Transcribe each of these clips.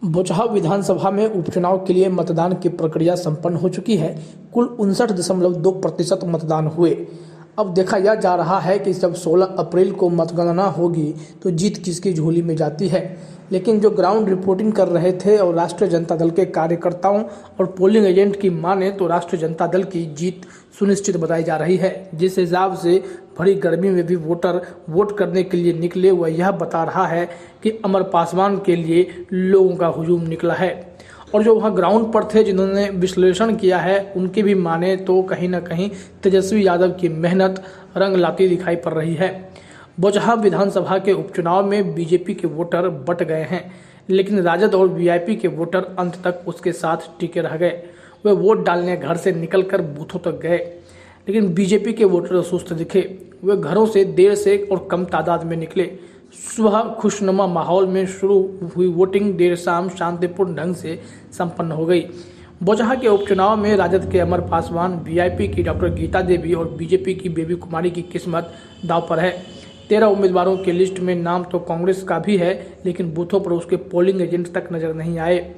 बोचहा विधानसभा में उपचुनाव के लिए मतदान की प्रक्रिया संपन्न हो चुकी है। कुल 59.2% मतदान हुए। अब देखा यह जा रहा है कि जब 16 अप्रैल को मतगणना होगी तो जीत किसकी झोली में जाती है। लेकिन जो ग्राउंड रिपोर्टिंग कर रहे थे और राष्ट्रीय जनता दल के कार्यकर्ताओं और पोलिंग एजेंट की माने तो राष्ट्रीय जनता दल की जीत सुनिश्चित बताई जा रही है। जिस हिसाब से भरी गर्मी में भी वोटर वोट करने के लिए निकले, वह यह बता रहा है कि अमर पासवान के लिए लोगों का हुजूम निकला है। और जो वहाँ ग्राउंड पर थे जिन्होंने विश्लेषण किया है, उनकी भी माने तो कहीं ना कहीं तेजस्वी यादव की मेहनत रंग लाती दिखाई पड़ रही है। बोचहा विधानसभा के उपचुनाव में बीजेपी के वोटर बट गए हैं, लेकिन राजद और वीआईपी के वोटर अंत तक उसके साथ टिके रह गए। वे वोट डालने घर से निकलकर बूथों तक गए, लेकिन बीजेपी के वोटर सुस्त दिखे। वे घरों से देर से और कम तादाद में निकले। सुबह खुशनुमा माहौल में शुरू हुई वोटिंग देर शाम शांतिपूर्ण ढंग से संपन्न हो गई। बोचहा के उपचुनाव में राजद के अमर पासवान, वीआईपी की डॉक्टर गीता देवी और बीजेपी की बेबी कुमारी की किस्मत दांव पर है। 13 उम्मीदवारों की लिस्ट में नाम तो कांग्रेस का भी है, लेकिन बूथों पर उसके पोलिंग एजेंट तक नजर नहीं आए।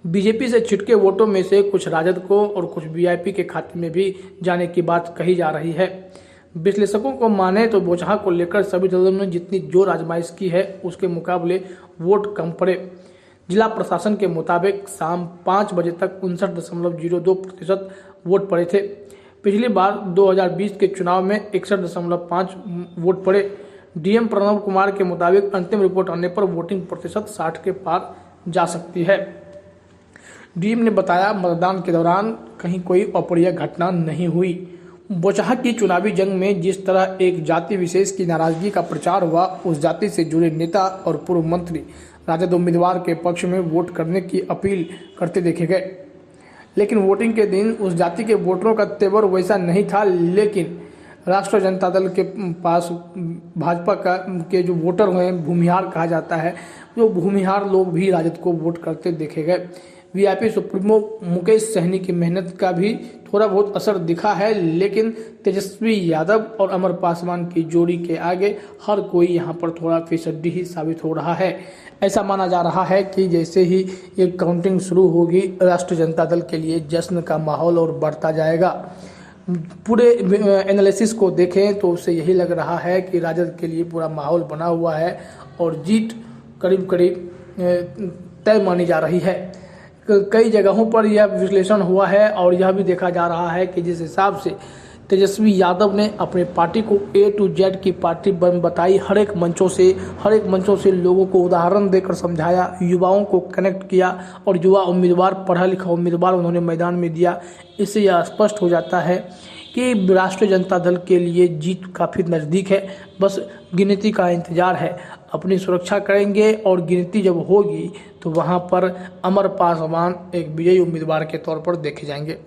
बीजेपी से छिटके वोटों में से कुछ राजद को और कुछ वीआईपी के खाते में भी जाने की बात कही जा रही है। विश्लेषकों को माने तो बोचहा को लेकर सभी दलों ने जितनी जोर आजमाइश की है, उसके मुकाबले वोट कम पड़े। जिला प्रशासन के मुताबिक शाम 5 बजे तक 59.02% वोट पड़े थे। पिछली बार 2020 के चुनाव में 61.5 वोट पड़े। डीएम प्रणव कुमार के मुताबिक अंतिम रिपोर्ट आने पर वोटिंग प्रतिशत 60 के पार जा सकती है। डीएम ने बताया, मतदान के दौरान कहीं कोई अप्रिय घटना नहीं हुई। बोचहा की चुनावी जंग में जिस तरह एक जाति विशेष की नाराजगी का प्रचार हुआ, उस जाति से जुड़े नेता और पूर्व मंत्री राजद उम्मीदवार के पक्ष में वोट करने की अपील करते देखे गए। लेकिन वोटिंग के दिन उस जाति के वोटरों का तेवर वैसा नहीं था। लेकिन राष्ट्रीय जनता दल के पास भाजपा के जो वोटर हुए, भूमिहार कहा जाता है, जो भूमिहार लोग भी राजद को वोट करते देखे गए। वीआईपी सुप्रीमो मुकेश सहनी की मेहनत का भी थोड़ा बहुत असर दिखा है, लेकिन तेजस्वी यादव और अमर पासवान की जोड़ी के आगे हर कोई यहां पर थोड़ा फीसदी ही साबित हो रहा है। ऐसा माना जा रहा है कि जैसे ही ये काउंटिंग शुरू होगी, राष्ट्रीय जनता दल के लिए जश्न का माहौल और बढ़ता जाएगा। पूरे एनालिसिस को देखें तो उससे यही लग रहा है कि राजद के लिए पूरा माहौल बना हुआ है और जीत करीब करीब तय मानी जा रही है। कई जगहों पर यह विश्लेषण हुआ है और यह भी देखा जा रहा है कि जिस हिसाब से तेजस्वी यादव ने अपने पार्टी को A to Z की पार्टी बताई, हर एक मंचों से लोगों को उदाहरण देकर समझाया, युवाओं को कनेक्ट किया और युवा उम्मीदवार, पढ़ा लिखा उम्मीदवार उन्होंने मैदान में दिया। इससे यह स्पष्ट हो जाता है कि राष्ट्रीय जनता दल के लिए जीत काफ़ी नज़दीक है। बस गिनती का इंतजार है। अपनी सुरक्षा करेंगे और गिनती जब होगी तो वहाँ पर अमर पासवान एक विजयी उम्मीदवार के तौर पर देखे जाएंगे।